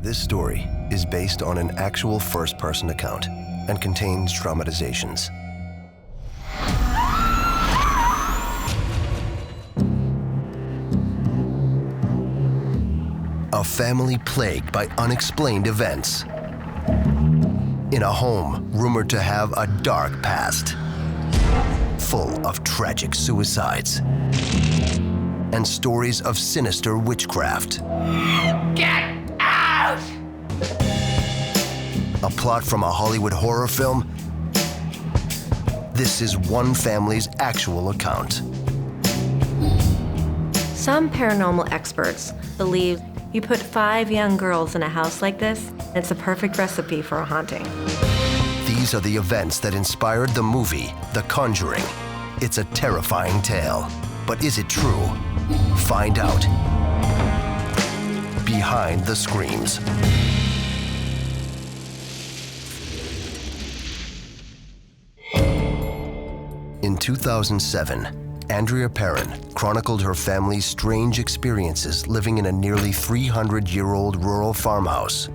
This story is based on an actual first-person account and contains dramatizations. A family plagued by unexplained events. In a home rumored to have a dark past. Full of tragic suicides. And stories of sinister witchcraft. Get out! A plot from a Hollywood horror film? This is one family's actual account. Some paranormal experts believe you put 5 young girls in a house like this, it's a perfect recipe for a haunting. These are the events that inspired the movie, The Conjuring. It's a terrifying tale, but is it true? Find out. Behind the Screams. In 2007, Andrea Perron chronicled her family's strange experiences living in a nearly 300-year-old rural farmhouse.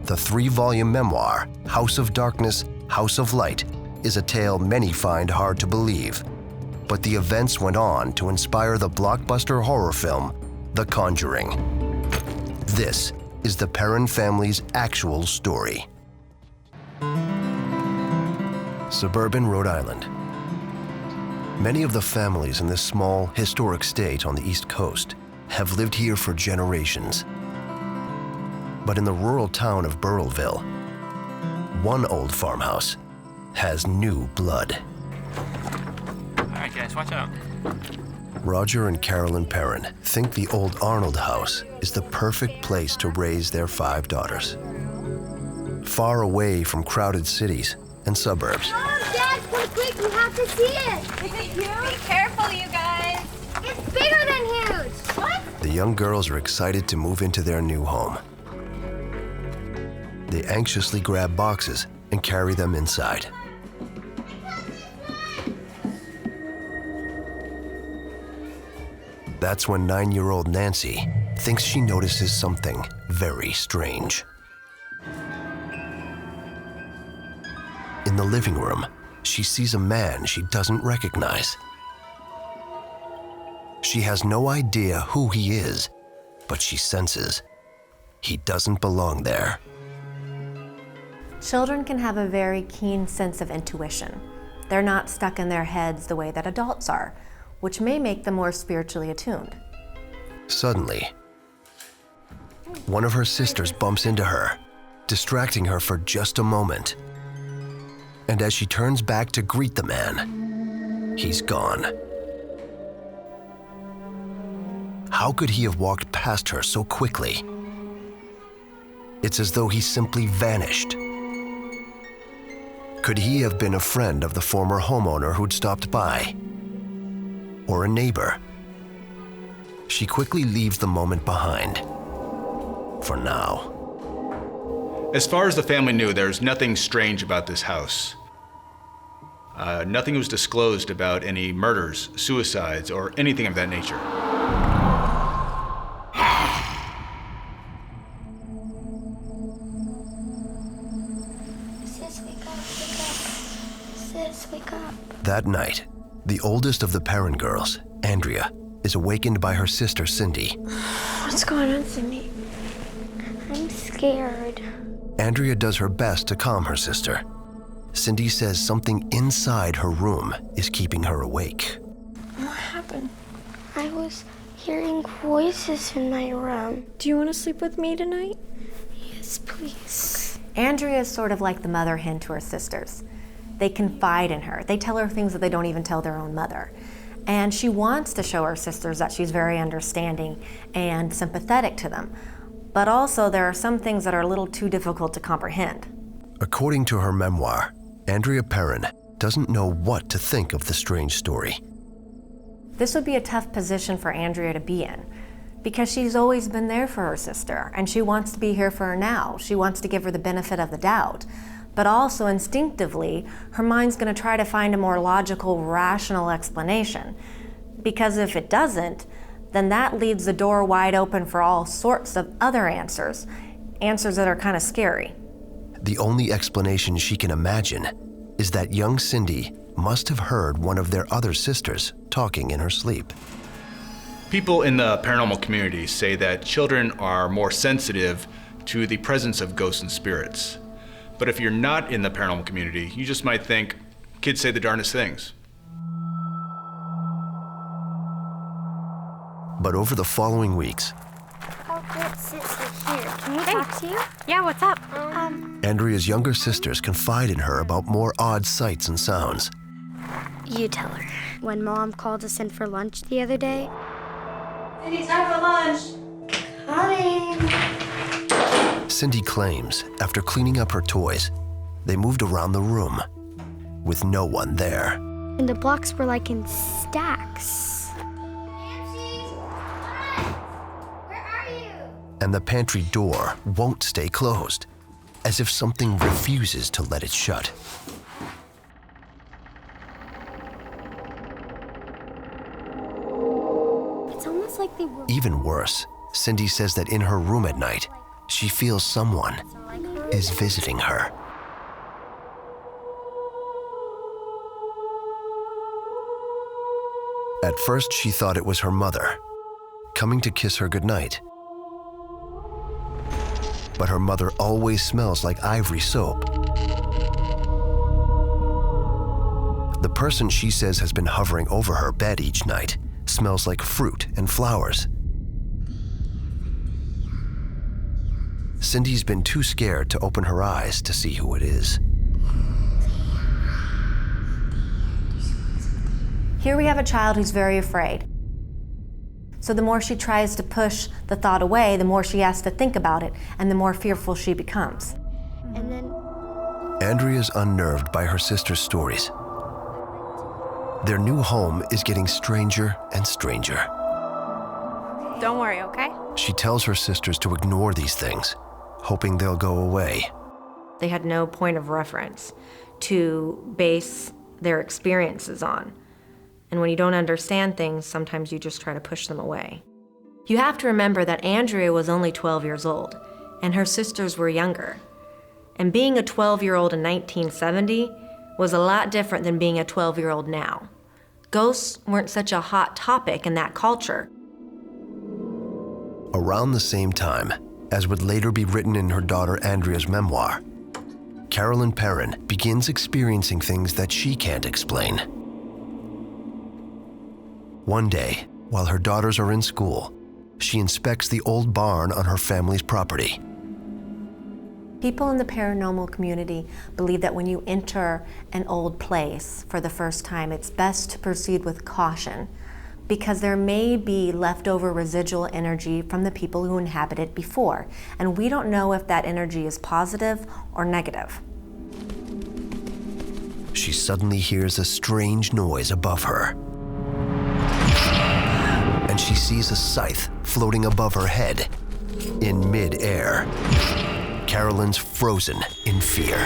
The 3-volume memoir, House of Darkness, House of Light, is a tale many find hard to believe. But the events went on to inspire the blockbuster horror film, The Conjuring. This is the Perron family's actual story. Suburban Rhode Island. Many of the families in this small, historic state on the East Coast have lived here for generations. But in the rural town of Burrillville, one old farmhouse has new blood. All right, guys, watch out. Roger and Carolyn Perron think the old Arnold house is the perfect place to raise their 5 daughters. Far away from crowded cities and suburbs. Mom, Dad, come quick, we have to see it. Is it huge? Be careful, you guys. It's bigger than huge. What? The young girls are excited to move into their new home. They anxiously grab boxes and carry them inside. That's when 9-year-old Nancy thinks she notices something very strange. In the living room, she sees a man she doesn't recognize. She has no idea who he is, but she senses he doesn't belong there. Children can have a very keen sense of intuition. They're not stuck in their heads the way that adults are, which may make them more spiritually attuned. Suddenly, one of her sisters bumps into her, distracting her for just a moment. And as she turns back to greet the man, he's gone. How could he have walked past her so quickly? It's as though he simply vanished. Could he have been a friend of the former homeowner who'd stopped by? Or a neighbor? She quickly leaves the moment behind. For now. As far as the family knew, there's nothing strange about this house. Nothing was disclosed about any murders, suicides, or anything of that nature. Sis, wake up, wake up. Sis, wake up. That night, the oldest of the Perron girls, Andrea, is awakened by her sister, Cindy. What's going on, Cindy? I'm scared. Andrea does her best to calm her sister. Cindy says something inside her room is keeping her awake. What happened? I was hearing voices in my room. Do you want to sleep with me tonight? Yes, please. Andrea is sort of like the mother hen to her sisters. They confide in her. They tell her things that they don't even tell their own mother. And she wants to show her sisters that she's very understanding and sympathetic to them. But also there are some things that are a little too difficult to comprehend. According to her memoir, Andrea Perron doesn't know what to think of the strange story. This would be a tough position for Andrea to be in because she's always been there for her sister and she wants to be here for her now. She wants to give her the benefit of the doubt. But also instinctively, her mind's going to try to find a more logical, rational explanation. Because if it doesn't, then that leaves the door wide open for all sorts of other answers that are kind of scary. The only explanation she can imagine is that young Cindy must have heard one of their other sisters talking in her sleep. People in the paranormal community say that children are more sensitive to the presence of ghosts and spirits. But if you're not in the paranormal community, you just might think kids say the darndest things. But over the following weeks, Oh, good, sit here. Can we talk to you? Yeah, what's up? Andrea's younger sisters confide in her about more odd sights and sounds. You tell her. When Mom called us in for lunch the other day. Cindy, time for lunch. Coming. Cindy claims after cleaning up her toys, they moved around the room with no one there. And the blocks were like in stacks. And the pantry door won't stay closed, as if something refuses to let it shut. It's almost like they were. Even worse, Cindy says that in her room at night, she feels someone is visiting her. At first, she thought it was her mother, coming to kiss her goodnight. But her mother always smells like ivory soap. The person she says has been hovering over her bed each night smells like fruit and flowers. Cindy's been too scared to open her eyes to see who it is. Here we have a child who's very afraid. So the more she tries to push the thought away, the more she has to think about it, and the more fearful she becomes. And then Andrea's unnerved by her sister's stories. Their new home is getting stranger and stranger. Don't worry, okay? She tells her sisters to ignore these things, hoping they'll go away. They had no point of reference to base their experiences on. And when you don't understand things, sometimes you just try to push them away. You have to remember that Andrea was only 12 years old, and her sisters were younger. And being a 12-year-old in 1970 was a lot different than being a 12-year-old now. Ghosts weren't such a hot topic in that culture. Around the same time, as would later be written in her daughter Andrea's memoir, Carolyn Perron begins experiencing things that she can't explain. One day, while her daughters are in school, she inspects the old barn on her family's property. People in the paranormal community believe that when you enter an old place for the first time, it's best to proceed with caution because there may be leftover residual energy from the people who inhabited before, and we don't know if that energy is positive or negative. She suddenly hears a strange noise above her. And she sees a scythe floating above her head in mid-air. Carolyn's frozen in fear.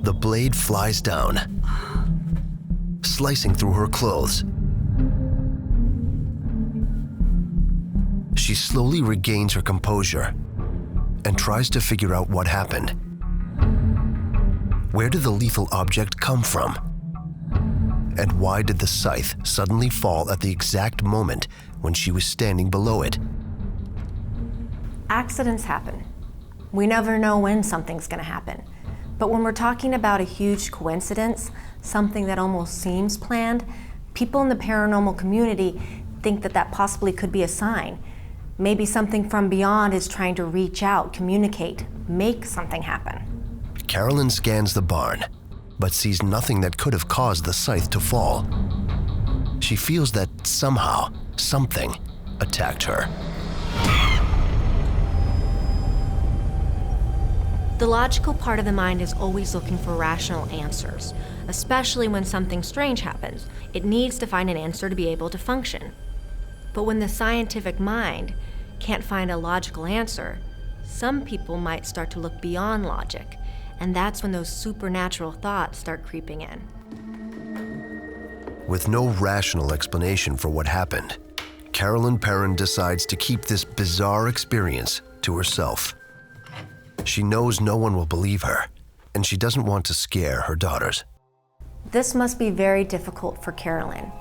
The blade flies down, slicing through her clothes. She slowly regains her composure and tries to figure out what happened. Where did the lethal object come from? And why did the scythe suddenly fall at the exact moment when she was standing below it? Accidents happen. We never know when something's going to happen. But when we're talking about a huge coincidence, something that almost seems planned, people in the paranormal community think that that possibly could be a sign. Maybe something from beyond is trying to reach out, communicate, make something happen. Carolyn scans the barn, but sees nothing that could have caused the scythe to fall. She feels that somehow, something attacked her. The logical part of the mind is always looking for rational answers, especially when something strange happens. It needs to find an answer to be able to function. But when the scientific mind can't find a logical answer, some people might start to look beyond logic, and that's when those supernatural thoughts start creeping in. With no rational explanation for what happened, Carolyn Perron decides to keep this bizarre experience to herself. She knows no one will believe her, and she doesn't want to scare her daughters. This must be very difficult for Carolyn,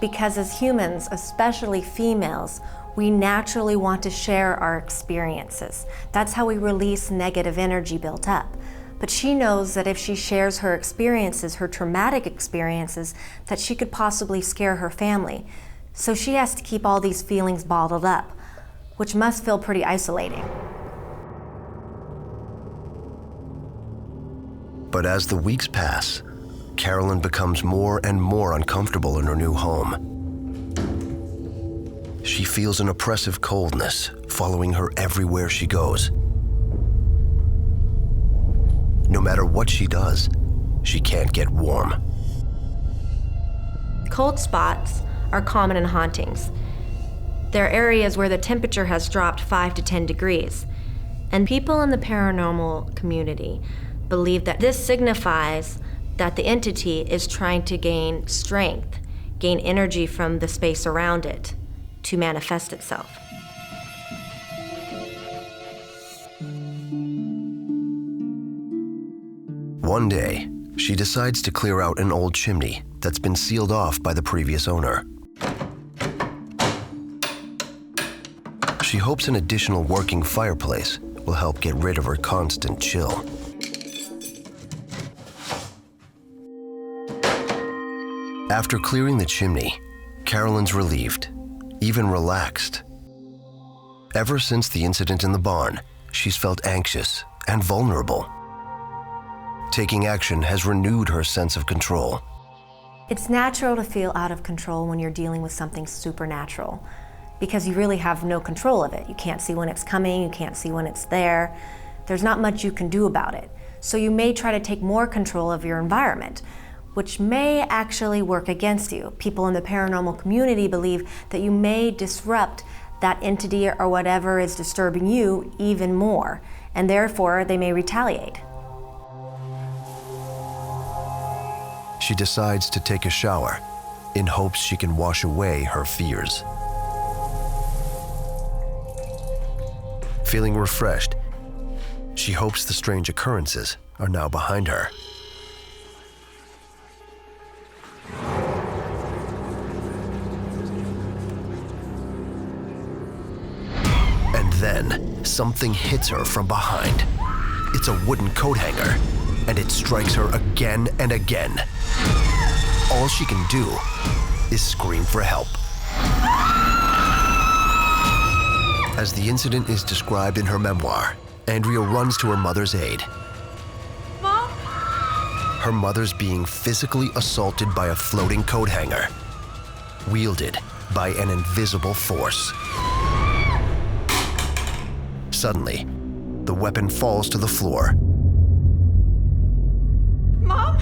because as humans, especially females, we naturally want to share our experiences. That's how we release negative energy built up. But she knows that if she shares her experiences, her traumatic experiences, that she could possibly scare her family. So she has to keep all these feelings bottled up, which must feel pretty isolating. But as the weeks pass, Carolyn becomes more and more uncomfortable in her new home. She feels an oppressive coldness following her everywhere she goes. No matter what she does, she can't get warm. Cold spots are common in hauntings. They're areas where the temperature has dropped 5 to 10 degrees. And people in the paranormal community believe that this signifies that the entity is trying to gain strength, gain energy from the space around it to manifest itself. One day, she decides to clear out an old chimney that's been sealed off by the previous owner. She hopes an additional working fireplace will help get rid of her constant chill. After clearing the chimney, Carolyn's relieved, even relaxed. Ever since the incident in the barn, she's felt anxious and vulnerable. Taking action has renewed her sense of control. It's natural to feel out of control when you're dealing with something supernatural, because you really have no control of it. You can't see when it's coming, you can't see when it's there. There's not much you can do about it. So you may try to take more control of your environment, which may actually work against you. People in the paranormal community believe that you may disrupt that entity or whatever is disturbing you even more, and therefore they may retaliate. She decides to take a shower in hopes she can wash away her fears. Feeling refreshed, she hopes the strange occurrences are now behind her. And then something hits her from behind. It's a wooden coat hanger, and it strikes her again and again. All she can do is scream for help. As the incident is described in her memoir, Andrea runs to her mother's aid. Mom? Her mother's being physically assaulted by a floating coat hanger, wielded by an invisible force. Suddenly, the weapon falls to the floor. Mom?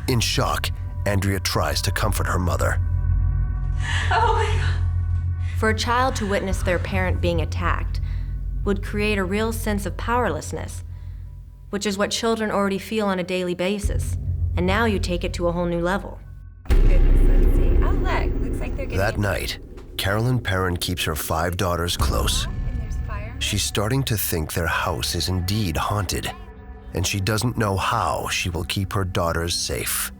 In shock, Andrea tries to comfort her mother. Oh my God. For a child to witness their parent being attacked would create a real sense of powerlessness, which is what children already feel on a daily basis. And now you take it to a whole new level. Goodness, let's see. Oh, look. Looks like they're getting That night, Carolyn Perron keeps her 5 daughters close. And there's fire. She's starting to think their house is indeed haunted, and she doesn't know how she will keep her daughters safe.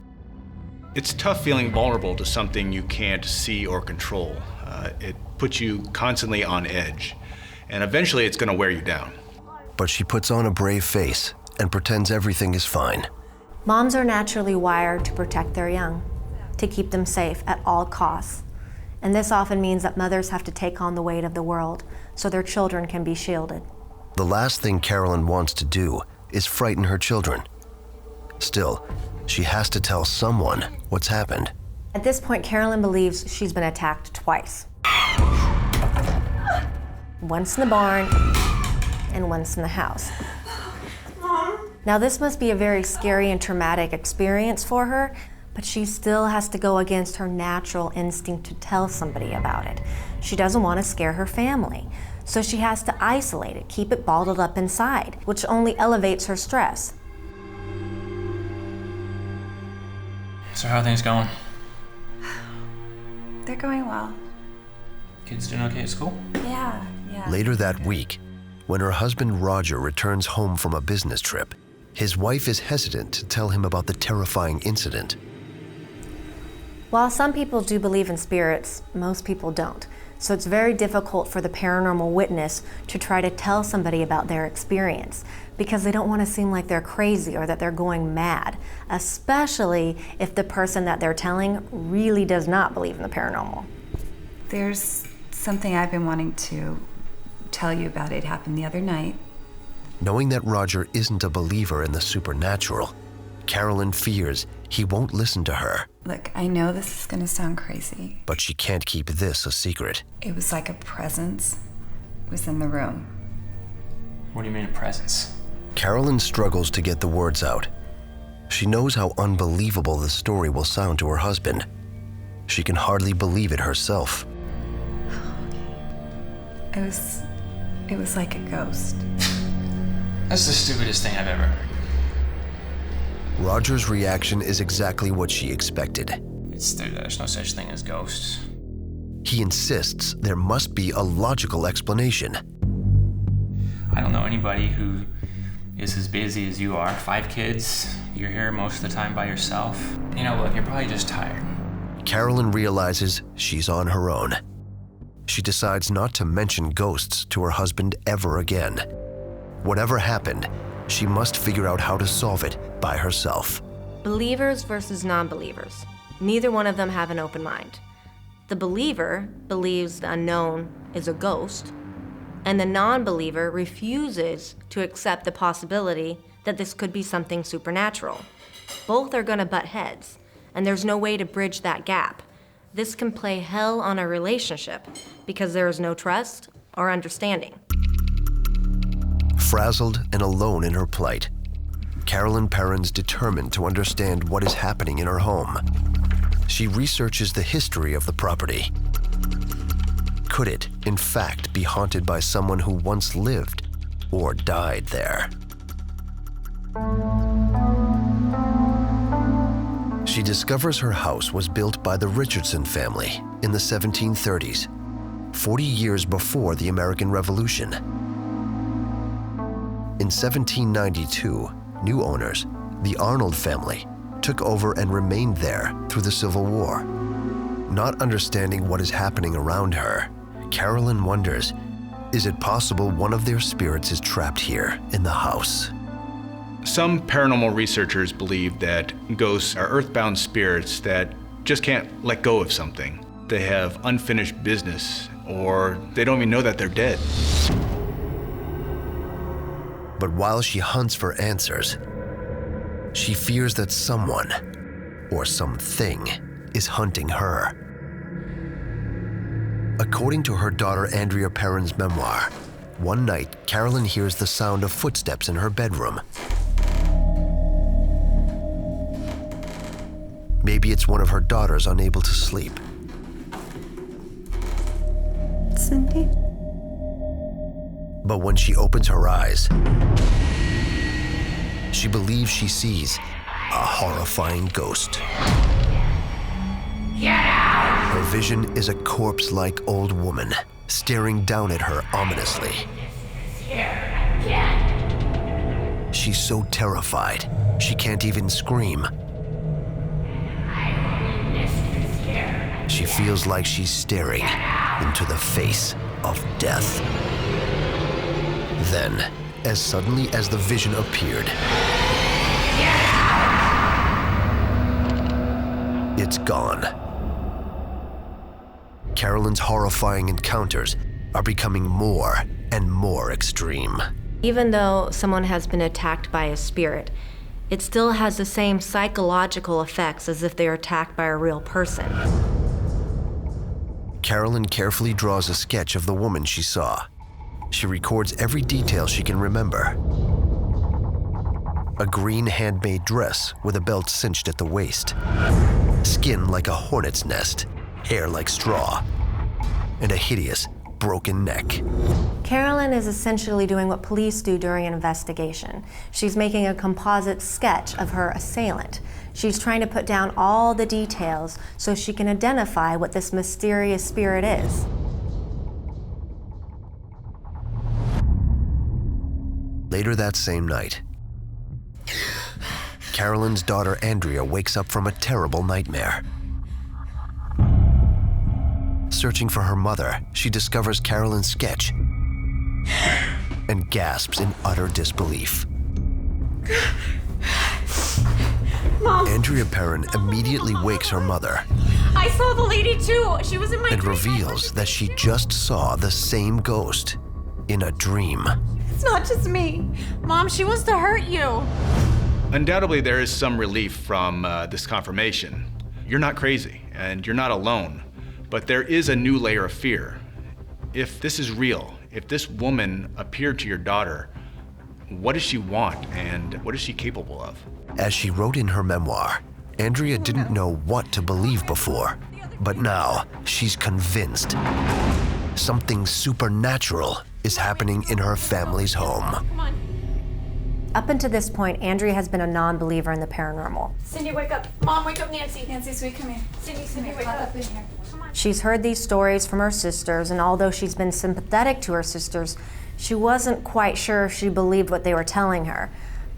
It's tough feeling vulnerable to something you can't see or control. It puts you constantly on edge, and eventually it's going to wear you down. But she puts on a brave face and pretends everything is fine. Moms are naturally wired to protect their young, to keep them safe at all costs. And this often means that mothers have to take on the weight of the world so their children can be shielded. The last thing Carolyn wants to do is frighten her children. Still, she has to tell someone what's happened. At this point, Carolyn believes she's been attacked twice. Once in the barn and once in the house. Mom? Now this must be a very scary and traumatic experience for her, but she still has to go against her natural instinct to tell somebody about it. She doesn't want to scare her family, so she has to isolate it, keep it bottled up inside, which only elevates her stress. So how are things going? They're going well. Kids doing okay at school? Yeah. Later that week, when her husband Roger returns home from a business trip, his wife is hesitant to tell him about the terrifying incident. While some people do believe in spirits, most people don't. So it's very difficult for the paranormal witness to try to tell somebody about their experience because they don't want to seem like they're crazy or that they're going mad, especially if the person that they're telling really does not believe in the paranormal. There's something I've been wanting to tell you about. It happened the other night. Knowing that Roger isn't a believer in the supernatural, Carolyn fears he won't listen to her. Look, I know this is gonna sound crazy. But she can't keep this a secret. It was like a presence was in the room. What do you mean a presence? Carolyn struggles to get the words out. She knows how unbelievable the story will sound to her husband. She can hardly believe it herself. It was like a ghost. That's the stupidest thing I've ever heard. Roger's reaction is exactly what she expected. There's no such thing as ghosts. He insists there must be a logical explanation. I don't know anybody who is as busy as you are. 5 kids, you're here most of the time by yourself. You know, look, you're probably just tired. Carolyn realizes she's on her own. She decides not to mention ghosts to her husband ever again. Whatever happened, she must figure out how to solve it by herself. Believers versus non-believers. Neither one of them have an open mind. The believer believes the unknown is a ghost, and the non-believer refuses to accept the possibility that this could be something supernatural. Both are gonna butt heads, and there's no way to bridge that gap. This can play hell on a relationship because there is no trust or understanding. Frazzled and alone in her plight, Carolyn Perron's determined to understand what is happening in her home. She researches the history of the property. Could it, in fact, be haunted by someone who once lived or died there? She discovers her house was built by the Richardson family in the 1730s, 40 years before the American Revolution. In 1792, new owners, the Arnold family, took over and remained there through the Civil War. Not understanding what is happening around her, Carolyn wonders, is it possible one of their spirits is trapped here in the house? Some paranormal researchers believe that ghosts are earthbound spirits that just can't let go of something. They have unfinished business, or they don't even know that they're dead. But while she hunts for answers, she fears that someone or something is hunting her. According to her daughter Andrea Perron's memoir, one night Carolyn hears the sound of footsteps in her bedroom. Maybe it's one of her daughters unable to sleep. Cindy? But when she opens her eyes, she believes she sees a horrifying ghost. Her vision is a corpse-like old woman staring down at her ominously. She's so terrified, she can't even scream. She feels like she's staring into the face of death. Then, as suddenly as the vision appeared, it's gone. Carolyn's horrifying encounters are becoming more and more extreme. Even though someone has been attacked by a spirit, it still has the same psychological effects as if they are attacked by a real person. Carolyn carefully draws a sketch of the woman she saw. She records every detail she can remember. A green handmade dress with a belt cinched at the waist, skin like a hornet's nest, hair like straw, and a hideous, broken neck. Carolyn is essentially doing what police do during an investigation. She's making a composite sketch of her assailant. She's trying to put down all the details so she can identify what this mysterious spirit is. Later that same night, Carolyn's daughter Andrea wakes up from a terrible nightmare. Searching for her mother, she discovers Carolyn's sketch and gasps in utter disbelief. Mom. Andrea Perron immediately wakes her mother I saw the lady too. She was in my and dream. reveals that she just saw the same ghost in a dream. It's not just me. Mom, she wants to hurt you. Undoubtedly, there is some relief from this confirmation. You're not crazy, and you're not alone, but there is a new layer of fear. If this is real, if this woman appeared to your daughter, what does she want, and what is she capable of? As she wrote in her memoir, Andrea didn't know what to believe before, but now she's convinced something supernatural is happening in her family's home. Come on. Up until this point, Andrea has been a non-believer in the paranormal. Cindy, wake up. Mom, wake up Nancy. Nancy, sweet, come here. Cindy, wake up. In here. Come on. She's heard these stories from her sisters, and although she's been sympathetic to her sisters, she wasn't quite sure if she believed what they were telling her.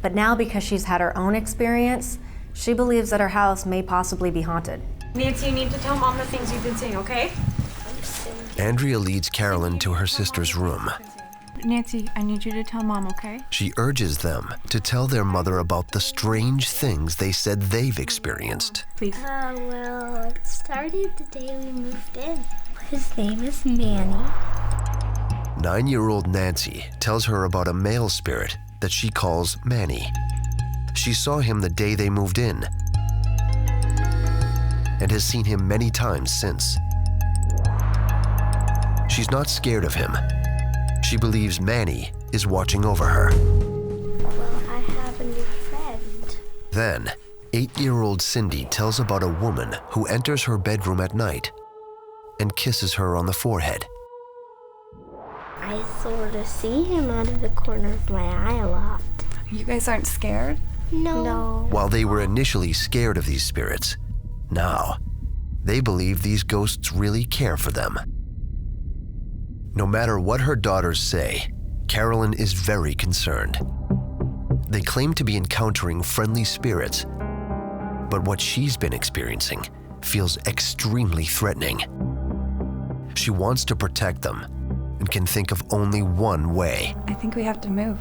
But now, because she's had her own experience, she believes that her house may possibly be haunted. Nancy, you need to tell Mom the things you've been seeing, okay? Andrea leads Carolyn to her sister's room. Nancy, I need you to tell Mom, okay? She urges them to tell their mother about the strange things they said they've experienced. Please. Well, it started the day we moved in. His name is Manny. 9-year-old Nancy tells her about a male spirit that she calls Manny. She saw him the day they moved in and has seen him many times since. She's not scared of him. She believes Manny is watching over her. Well, I have a new friend. Then, 8-year-old Cindy tells about a woman who enters her bedroom at night and kisses her on the forehead. I sort of see him out of the corner of my eye a lot. You guys aren't scared? No. While they were initially scared of these spirits, now they believe these ghosts really care for them. No matter what her daughters say, Carolyn is very concerned. They claim to be encountering friendly spirits, but what she's been experiencing feels extremely threatening. She wants to protect them and can think of only one way. I think we have to move.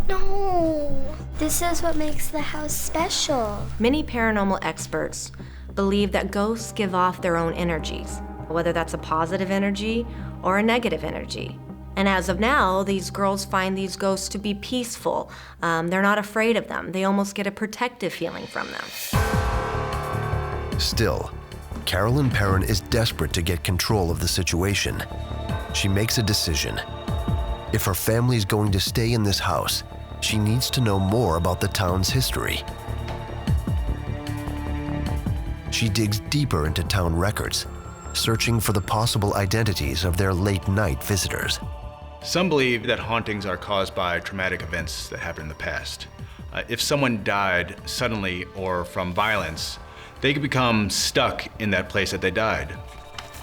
No. This is what makes the house special. Many paranormal experts believe that ghosts give off their own energies, whether that's a positive energy or a negative energy. And as of now, these girls find these ghosts to be peaceful. They're not afraid of them. They almost get a protective feeling from them. Still, Carolyn Perron is desperate to get control of the situation. She makes a decision. If her family's going to stay in this house, she needs to know more about the town's history. She digs deeper into town records, searching for the possible identities of their late-night visitors. Some believe that hauntings are caused by traumatic events that happened in the past. If someone died suddenly or from violence, they could become stuck in that place that they died.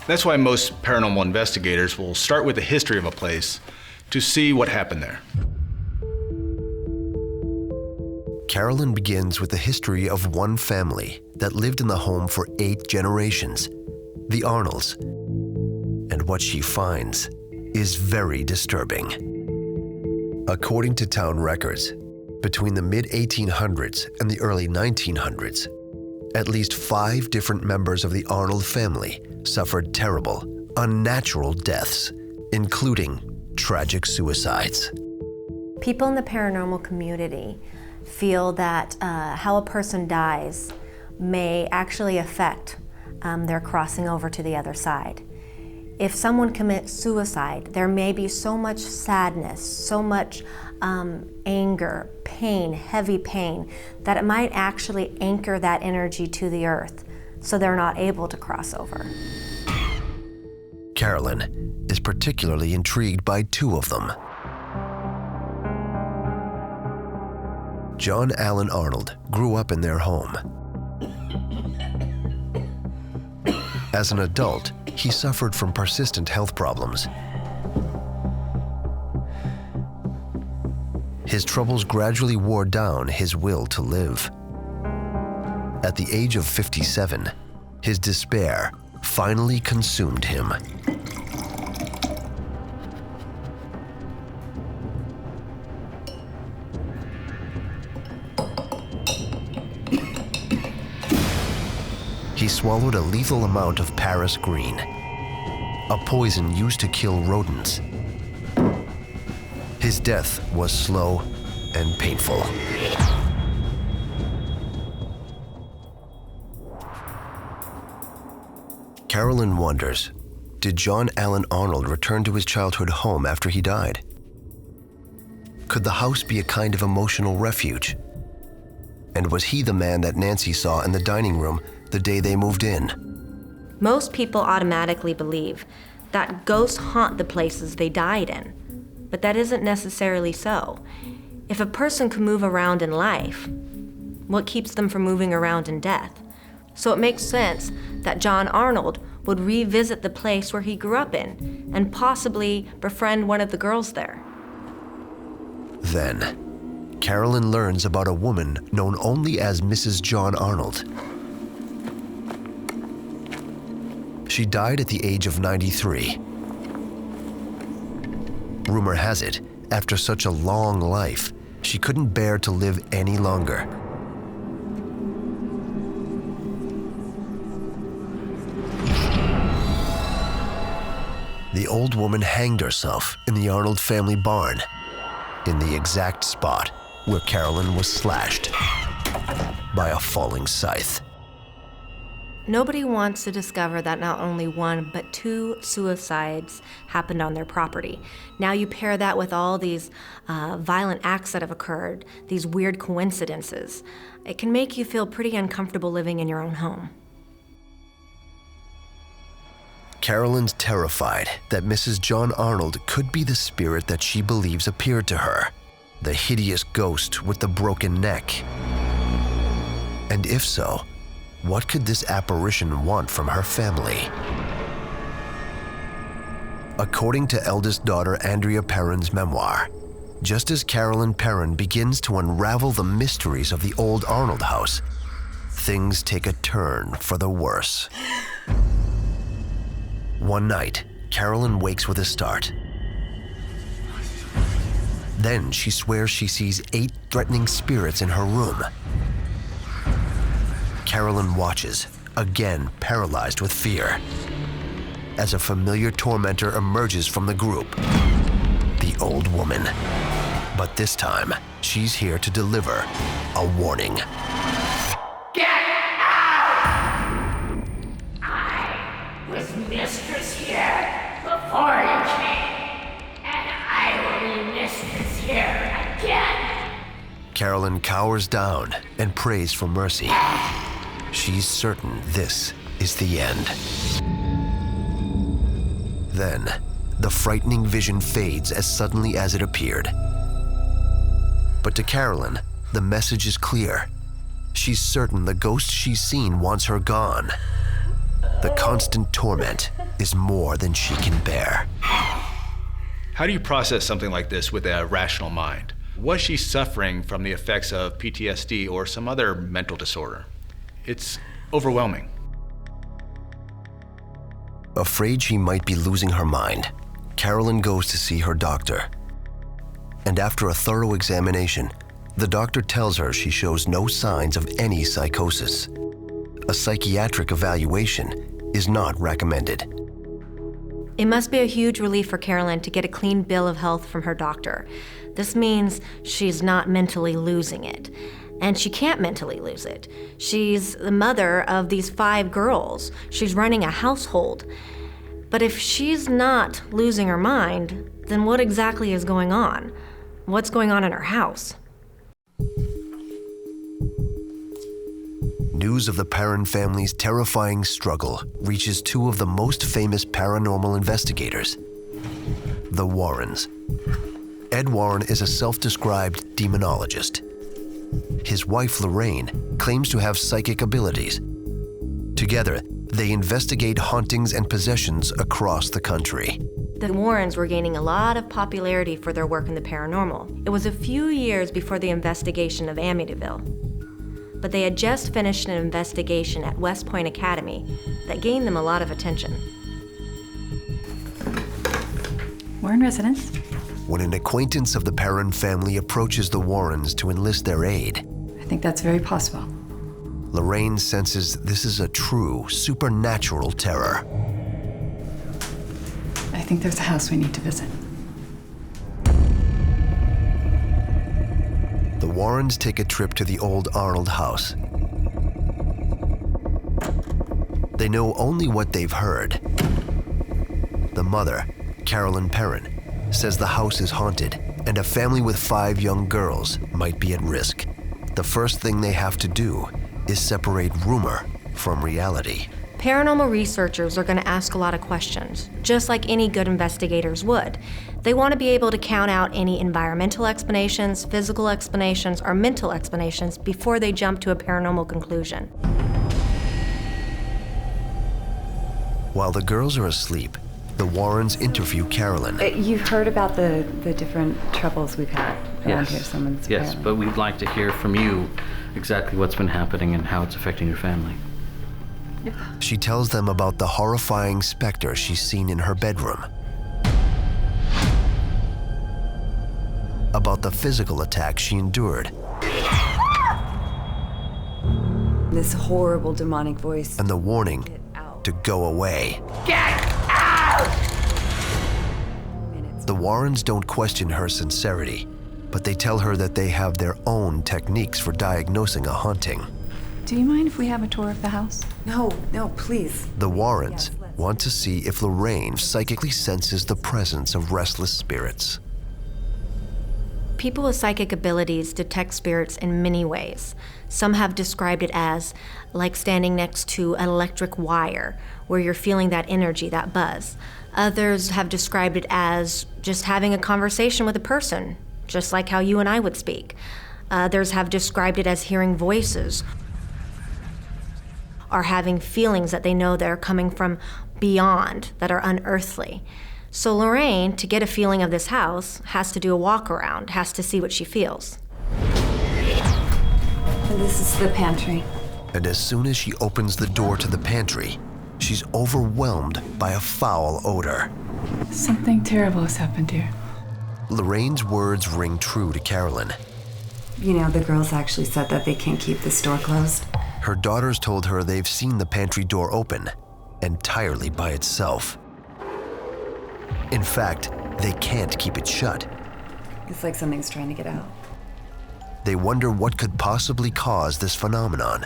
That's why most paranormal investigators will start with the history of a place to see what happened there. Carolyn begins with the history of one family that lived in the home for 8 generations, the Arnolds. And what she finds is very disturbing. According to town records, between the mid-1800s and the early 1900s, at least 5 different members of the Arnold family suffered terrible, unnatural deaths, including tragic suicides. People in the paranormal community feel that how a person dies may actually affect their crossing over to the other side. If someone commits suicide, there may be so much sadness, so much anger, pain, heavy pain, that it might actually anchor that energy to the earth, so they're not able to cross over. Carolyn is particularly intrigued by two of them. John Allen Arnold grew up in their home. As an adult, he suffered from persistent health problems. His troubles gradually wore down his will to live. At the age of 57, his despair finally consumed him. He swallowed a lethal amount of Paris green, a poison used to kill rodents. His death was slow and painful. Carolyn wonders, did John Allen Arnold return to his childhood home after he died? Could the house be a kind of emotional refuge? And was he the man that Nancy saw in the dining room the day they moved in? Most people automatically believe that ghosts haunt the places they died in, but that isn't necessarily so. If a person can move around in life, what keeps them from moving around in death? So it makes sense that John Arnold would revisit the place where he grew up in and possibly befriend one of the girls there. Then, Carolyn learns about a woman known only as Mrs. John Arnold. She died at the age of 93. Rumor has it, after such a long life, she couldn't bear to live any longer. The old woman hanged herself in the Arnold family barn, in the exact spot where Carolyn was slashed by a falling scythe. Nobody wants to discover that not only one, but two suicides happened on their property. Now you pair that with all these violent acts that have occurred, these weird coincidences. It can make you feel pretty uncomfortable living in your own home. Carolyn's terrified that Mrs. John Arnold could be the spirit that she believes appeared to her, the hideous ghost with the broken neck. And if so, what could this apparition want from her family? According to eldest daughter Andrea Perron's memoir, just as Carolyn Perron begins to unravel the mysteries of the old Arnold house, things take a turn for the worse. One night, Carolyn wakes with a start. Then she swears she sees 8 threatening spirits in her room. Carolyn watches, again paralyzed with fear, as a familiar tormentor emerges from the group, the old woman. But this time, she's here to deliver a warning. Get out! I was mistress here before you came, and I will be mistress here again. Carolyn cowers down and prays for mercy. She's certain this is the end. Then, the frightening vision fades as suddenly as it appeared. But to Carolyn, the message is clear. She's certain the ghost she's seen wants her gone. The constant torment is more than she can bear. How do you process something like this with a rational mind? Was she suffering from the effects of PTSD or some other mental disorder? It's overwhelming. Afraid she might be losing her mind, Carolyn goes to see her doctor. And after a thorough examination, the doctor tells her she shows no signs of any psychosis. A psychiatric evaluation is not recommended. It must be a huge relief for Carolyn to get a clean bill of health from her doctor. This means she's not mentally losing it. And she can't mentally lose it. She's the mother of these 5 girls. She's running a household. But if she's not losing her mind, then what exactly is going on? What's going on in her house? news of the Perron family's terrifying struggle reaches two of the most famous paranormal investigators, the Warrens. Ed Warren is a self-described demonologist. His wife, Lorraine, claims to have psychic abilities. Together, they investigate hauntings and possessions across the country. The Warrens were gaining a lot of popularity for their work in the paranormal. It was a few years before the investigation of Amityville, but they had just finished an investigation at West Point Academy that gained them a lot of attention. We're in residence. When an acquaintance of the Perron family approaches the Warrens to enlist their aid, I think that's very possible. Lorraine senses this is a true supernatural terror. I think there's a house we need to visit. The Warrens take a trip to the old Arnold house. They know only what they've heard. The mother, Carolyn Perron, says the house is haunted and a family with 5 young girls might be at risk. The first thing they have to do is separate rumor from reality. Paranormal researchers are going to ask a lot of questions, just like any good investigators would. They want to be able to count out any environmental explanations, physical explanations, or mental explanations before they jump to a paranormal conclusion. While the girls are asleep, the Warrens interview Carolyn. You've heard about the different troubles we've had around here. Yes, but we'd like to hear from you exactly what's been happening and how it's affecting your family. She tells them about the horrifying specter she's seen in her bedroom, about the physical attack she endured, This horrible demonic voice. and the warning to go away. The Warrens don't question her sincerity, but they tell her that they have their own techniques for diagnosing a haunting. Do you mind if we have a tour of the house? No, please. The Warrens want to see if Lorraine psychically senses the presence of restless spirits. People with psychic abilities detect spirits in many ways. Some have described it as like standing next to an electric wire, where you're feeling that energy, that buzz. Others have described it as just having a conversation with a person, just like how you and I would speak. Others have described it as hearing voices, or having feelings that they know that are coming from beyond, that are unearthly. So Lorraine, to get a feeling of this house, has to do a walk around, has to see what she feels. And this is the pantry. And as soon as she opens the door to the pantry, she's overwhelmed by a foul odor. Something terrible has happened here. Lorraine's words ring true to Carolyn. You know, the girls actually said that they can't keep this door closed. Her daughters told her they've seen the pantry door open entirely by itself. In fact, they can't keep it shut. It's like something's trying to get out. They wonder what could possibly cause this phenomenon.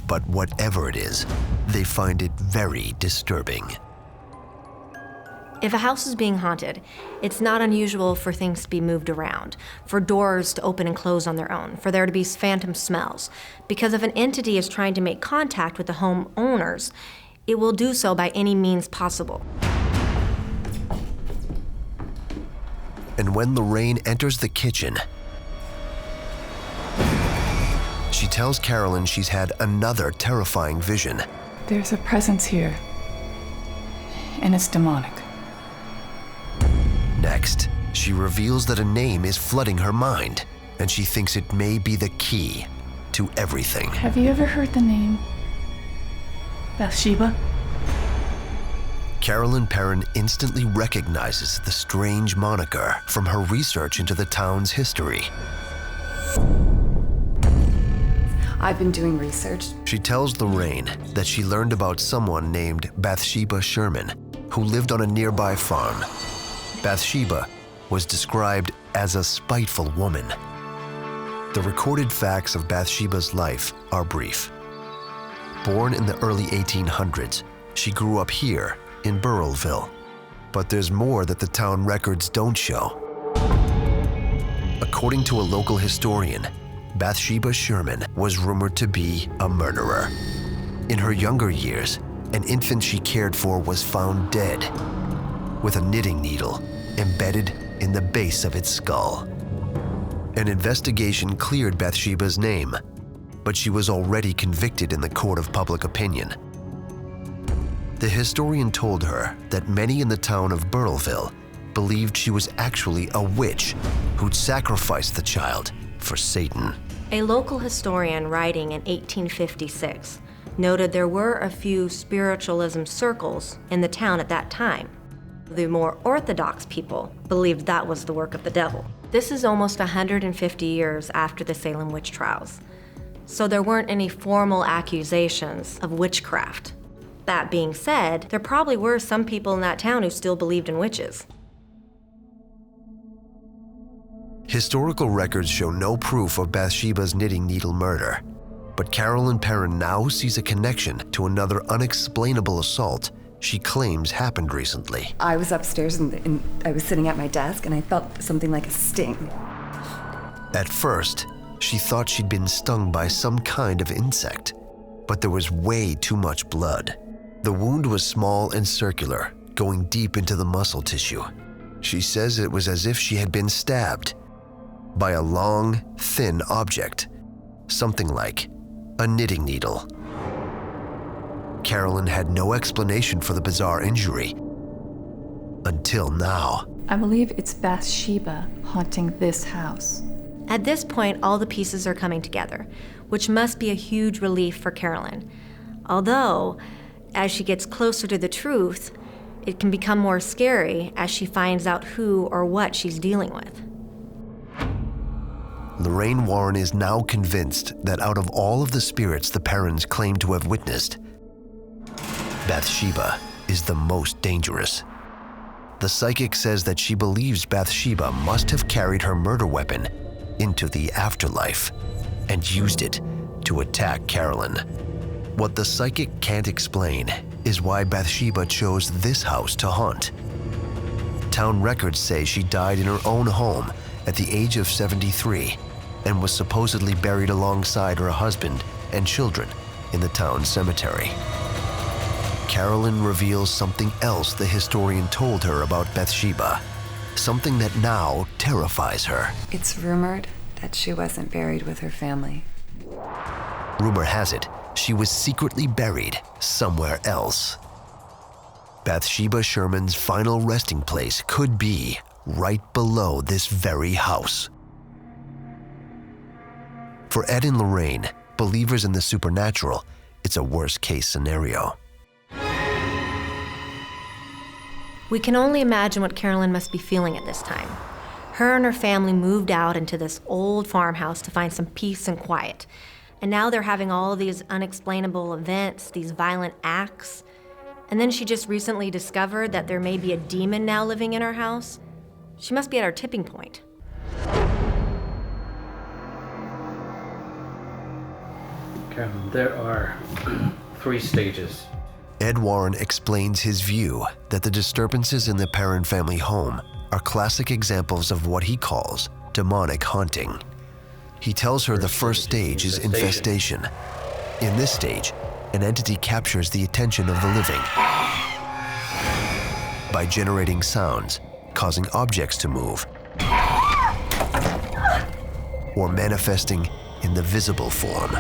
But whatever it is, they find it very disturbing. If a house is being haunted, it's not unusual for things to be moved around, for doors to open and close on their own, for there to be phantom smells. Because if an entity is trying to make contact with the homeowners, it will do so by any means possible. And when Lorraine enters the kitchen, she tells Carolyn she's had another terrifying vision. There's a presence here, and it's demonic. Next, she reveals that a name is flooding her mind, and she thinks it may be the key to everything. Have you ever heard the name Bathsheba? Carolyn Perron instantly recognizes the strange moniker from her research into the town's history. I've been doing research. She tells Lorraine that she learned about someone named Bathsheba Sherman, who lived on a nearby farm. Bathsheba was described as a spiteful woman. The recorded facts of Bathsheba's life are brief. Born in the early 1800s, she grew up here in Burrillville. But there's more that the town records don't show. According to a local historian, Bathsheba Sherman was rumored to be a murderer. In her younger years, an infant she cared for was found dead, with a knitting needle embedded in the base of its skull. An investigation cleared Bathsheba's name, but she was already convicted in the court of public opinion. The historian told her that many in the town of Burrillville believed she was actually a witch who'd sacrificed the child for Satan. A local historian writing in 1856 noted there were a few spiritualism circles in the town at that time. The more orthodox people believed that was the work of the devil. This is almost 150 years after the Salem witch trials, so there weren't any formal accusations of witchcraft. That being said, there probably were some people in that town who still believed in witches. Historical records show no proof of Bathsheba's knitting needle murder, but Carolyn Perron now sees a connection to another unexplainable assault she claims happened recently. I was upstairs and I was sitting at my desk and I felt something like a sting. At first, she thought she'd been stung by some kind of insect, but there was way too much blood. The wound was small and circular, going deep into the muscle tissue. She says it was as if she had been stabbed by a long, thin object, something like a knitting needle. Carolyn had no explanation for the bizarre injury until now. I believe it's Bathsheba haunting this house. At this point, all the pieces are coming together, which must be a huge relief for Carolyn. Although, as she gets closer to the truth, it can become more scary as she finds out who or what she's dealing with. Lorraine Warren is now convinced that out of all of the spirits the Perrons claim to have witnessed, Bathsheba is the most dangerous. The psychic says that she believes Bathsheba must have carried her murder weapon into the afterlife and used it to attack Carolyn. What the psychic can't explain is why Bathsheba chose this house to haunt. Town records say she died in her own home at the age of 73 and was supposedly buried alongside her husband and children in the town cemetery. Carolyn reveals something else the historian told her about Bathsheba, something that now terrifies her. It's rumored that she wasn't buried with her family. Rumor has it, she was secretly buried somewhere else. Bathsheba Sherman's final resting place could be right below this very house. For Ed and Lorraine, believers in the supernatural, it's a worst-case scenario. We can only imagine what Carolyn must be feeling at this time. Her and her family moved out into this old farmhouse to find some peace and quiet. And now they're having all of these unexplainable events, these violent acts. And then she just recently discovered that there may be a demon now living in her house. She must be at her tipping point. Carolyn, there are 3 stages. Ed Warren explains his view that the disturbances in the Perron family home are classic examples of what he calls demonic haunting. He tells her the first stage is infestation. In this stage, an entity captures the attention of the living by generating sounds, causing objects to move, or manifesting in the visible form.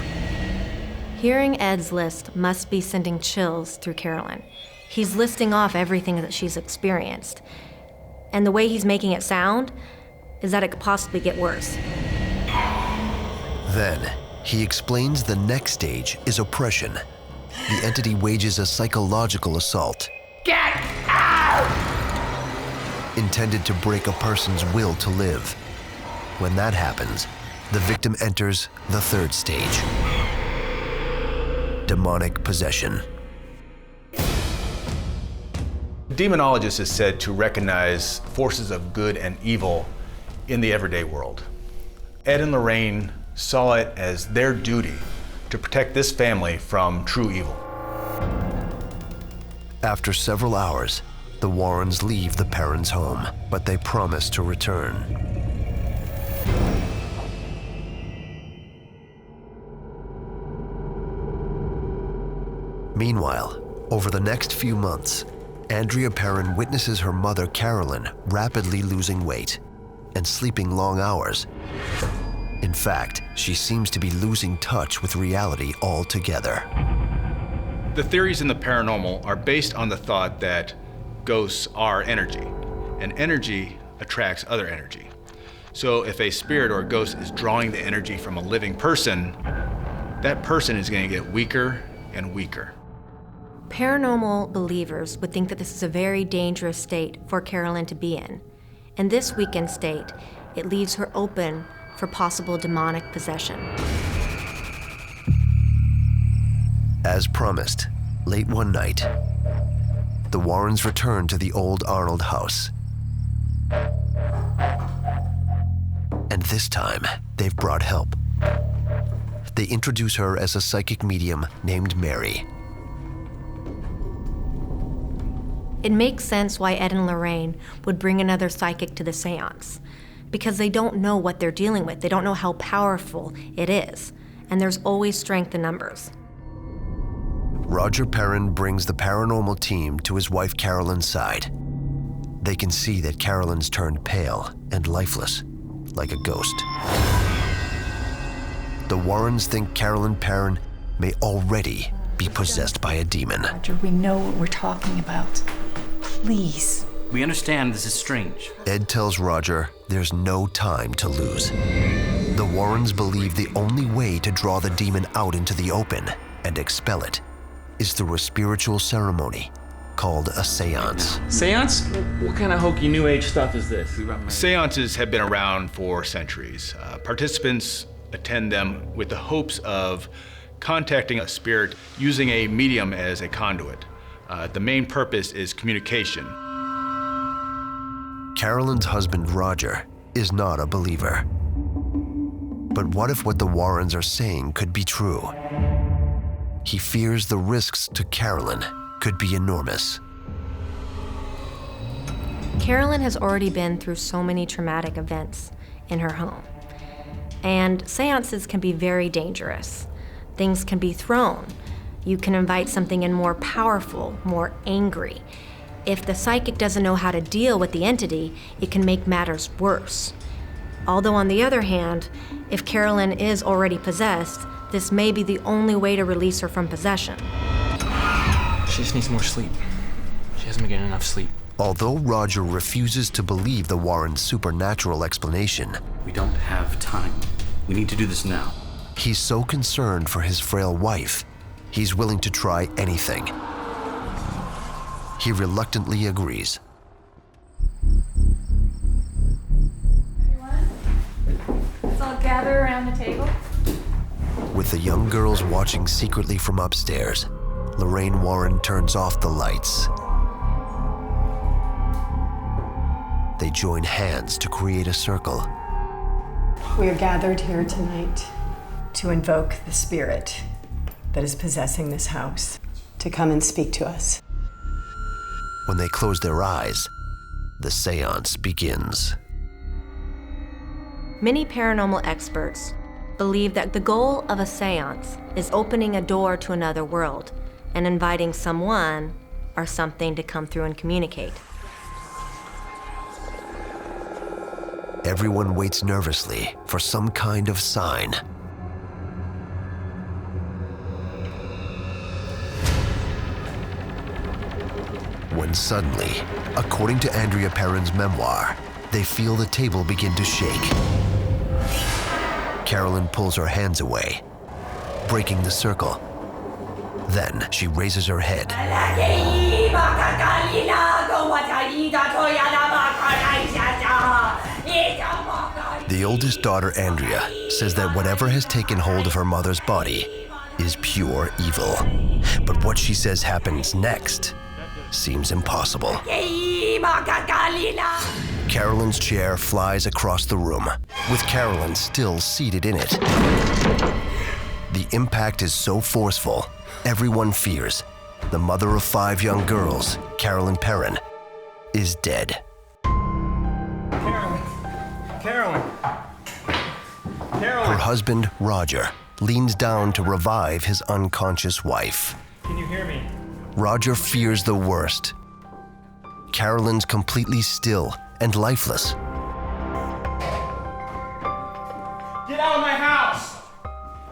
Hearing Ed's list must be sending chills through Carolyn. He's listing off everything that she's experienced. And the way he's making it sound is that it could possibly get worse. Then, he explains the next stage is oppression. The entity wages a psychological assault. Get out! Intended to break a person's will to live. When that happens, the victim enters the third stage. Demonic possession. Demonologist is said to recognize forces of good and evil in the everyday world. Ed and Lorraine saw it as their duty to protect this family from true evil. After several hours, the Warrens leave the Perrons' home, but they promise to return. Meanwhile, over the next few months, Andrea Perron witnesses her mother, Carolyn, rapidly losing weight and sleeping long hours. In fact, she seems to be losing touch with reality altogether. The theories in the paranormal are based on the thought that ghosts are energy, and energy attracts other energy. So if a spirit or a ghost is drawing the energy from a living person, that person is going to get weaker and weaker. Paranormal believers would think that this is a very dangerous state for Carolyn to be in. In this weakened state, it leaves her open for possible demonic possession. As promised, late one night, the Warrens return to the old Arnold house. And this time, they've brought help. They introduce her as a psychic medium named Mary. It makes sense why Ed and Lorraine would bring another psychic to the séance, because they don't know what they're dealing with. They don't know how powerful it is, and there's always strength in numbers. Roger Perron brings the paranormal team to his wife Carolyn's side. They can see that Carolyn's turned pale and lifeless, like a ghost. The Warrens think Carolyn Perron may already be possessed by a demon. Roger, we know what we're talking about. Please. We understand this is strange. Ed tells Roger there's no time to lose. The Warrens believe the only way to draw the demon out into the open and expel it is through a spiritual ceremony called a séance. Séance? What kind of hokey new age stuff is this? Séances have been around for centuries. Participants attend them with the hopes of contacting a spirit using a medium as a conduit. The main purpose is communication. Carolyn's husband, Roger, is not a believer. But what if what the Warrens are saying could be true? He fears the risks to Carolyn could be enormous. Carolyn has already been through so many traumatic events in her home. And séances can be very dangerous. Things can be thrown. You can invite something in more powerful, more angry. If the psychic doesn't know how to deal with the entity, it can make matters worse. Although on the other hand, if Carolyn is already possessed, this may be the only way to release her from possession. She just needs more sleep. She hasn't been getting enough sleep. Although Roger refuses to believe the Warrens' supernatural explanation, we don't have time. We need to do this now. He's so concerned for his frail wife, he's willing to try anything. He reluctantly agrees. Let's all gather around the table. With the young girls watching secretly from upstairs, Lorraine Warren turns off the lights. They join hands to create a circle. We are gathered here tonight to invoke the spirit that is possessing this house to come and speak to us. When they close their eyes, the séance begins. Many paranormal experts believe that the goal of a séance is opening a door to another world and inviting someone or something to come through and communicate. Everyone waits nervously for some kind of sign. When suddenly, according to Andrea Perron's memoir, they feel the table begin to shake. Carolyn pulls her hands away, breaking the circle. Then she raises her head. The oldest daughter, Andrea, says that whatever has taken hold of her mother's body is pure evil. But what she says happens next seems impossible. Carolyn's chair flies across the room, with Carolyn still seated in it. The impact is so forceful, everyone fears the mother of 5 young girls, Carolyn Perron, is dead. Carolyn! Her husband, Roger, leans down to revive his unconscious wife. Can you hear me? Roger fears the worst. Carolyn's completely still and lifeless. Get out of my house!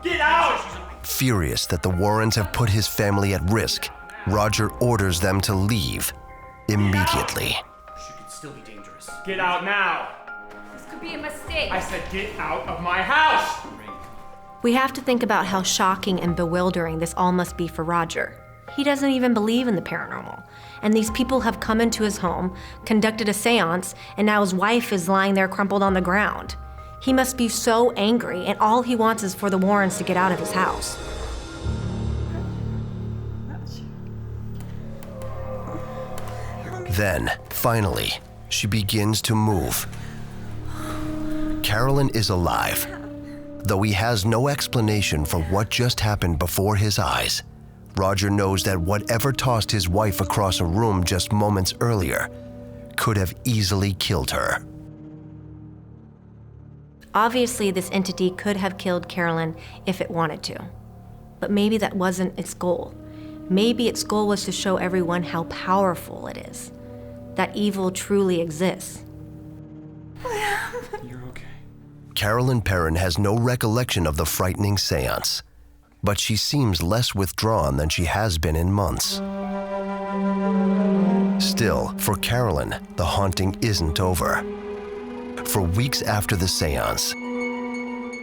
Get out! Furious that the Warrens have put his family at risk, Roger orders them to leave immediately. She could still be dangerous. Get out now! This could be a mistake. I said get out of my house! We have to think about how shocking and bewildering this all must be for Roger. He doesn't even believe in the paranormal. And these people have come into his home, conducted a séance, and now his wife is lying there crumpled on the ground. He must be so angry, and all he wants is for the Warrens to get out of his house. Then, finally, she begins to move. Carolyn is alive, though he has no explanation for what just happened before his eyes. Roger knows that whatever tossed his wife across a room just moments earlier could have easily killed her. Obviously, this entity could have killed Carolyn if it wanted to. But maybe that wasn't its goal. Maybe its goal was to show everyone how powerful it is, that evil truly exists. You're okay. Carolyn Perron has no recollection of the frightening séance, but she seems less withdrawn than she has been in months. Still, for Carolyn, the haunting isn't over. For weeks after the séance,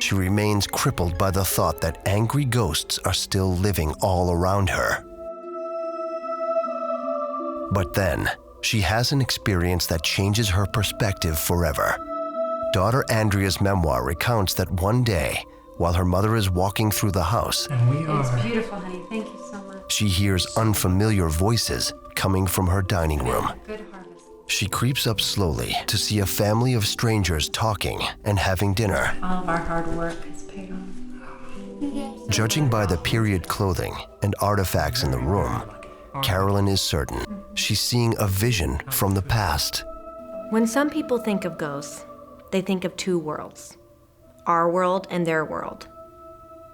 she remains crippled by the thought that angry ghosts are still living all around her. But then, she has an experience that changes her perspective forever. Daughter Andrea's memoir recounts that one day, while her mother is walking through the house, It's beautiful, honey. Thank you so much. she hears unfamiliar voices coming from her dining room. Good harvest. She creeps up slowly to see a family of strangers talking and having dinner. All of our hard work has paid off. Judging by the period clothing and artifacts in the room, Carolyn is certain she's seeing a vision from the past. When some people think of ghosts, they think of two worlds. Our world and their world.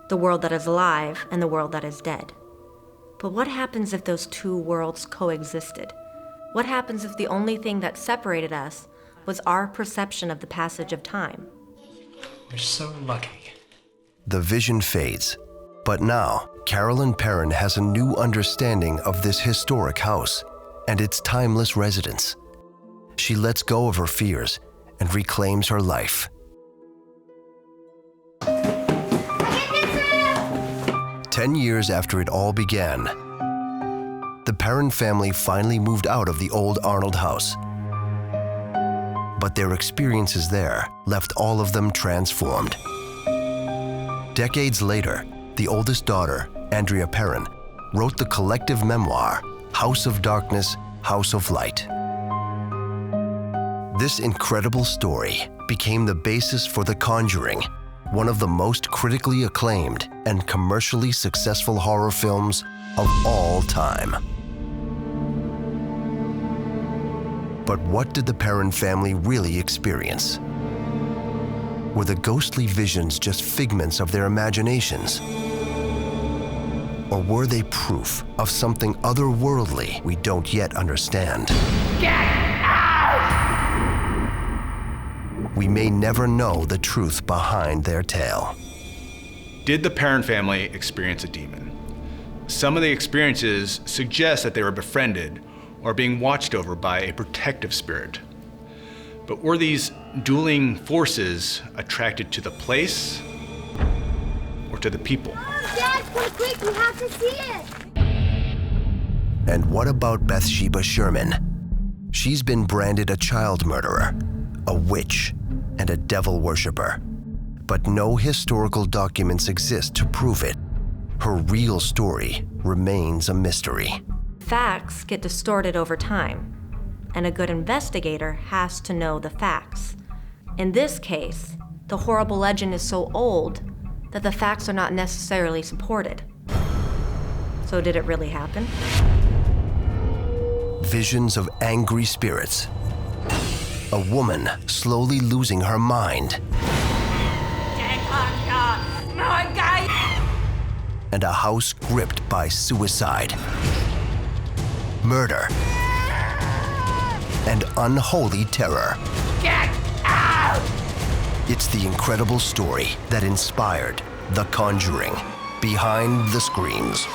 The world that is alive and the world that is dead. But what happens if those two worlds coexisted? What happens if the only thing that separated us was our perception of the passage of time? We're so lucky. The vision fades, but now Carolyn Perron has a new understanding of this historic house and its timeless residents. She lets go of her fears and reclaims her life. 10 years after it all began, the Perron family finally moved out of the old Arnold house. But their experiences there left all of them transformed. Decades later, the oldest daughter, Andrea Perron, wrote the collective memoir, House of Darkness, House of Light. This incredible story became the basis for The Conjuring, one of the most critically acclaimed and commercially successful horror films of all time. But what did the Perron family really experience? Were the ghostly visions just figments of their imaginations? Or were they proof of something otherworldly we don't yet understand? Get out! We may never know the truth behind their tale. Did the Perron family experience a demon? Some of the experiences suggest that they were befriended or being watched over by a protective spirit. But were these dueling forces attracted to the place or to the people? Dad, come quick, we have to see it! And what about Bathsheba Sherman? She's been branded a child murderer, a witch, and a devil worshiper. But no historical documents exist to prove it. Her real story remains a mystery. Facts get distorted over time, and a good investigator has to know the facts. In this case, the horrible legend is so old that the facts are not necessarily supported. So did it really happen? Visions of angry spirits. A woman slowly losing her mind. and a house gripped by suicide, murder, and unholy terror. Get out! It's the incredible story that inspired The Conjuring, Behind the Screams.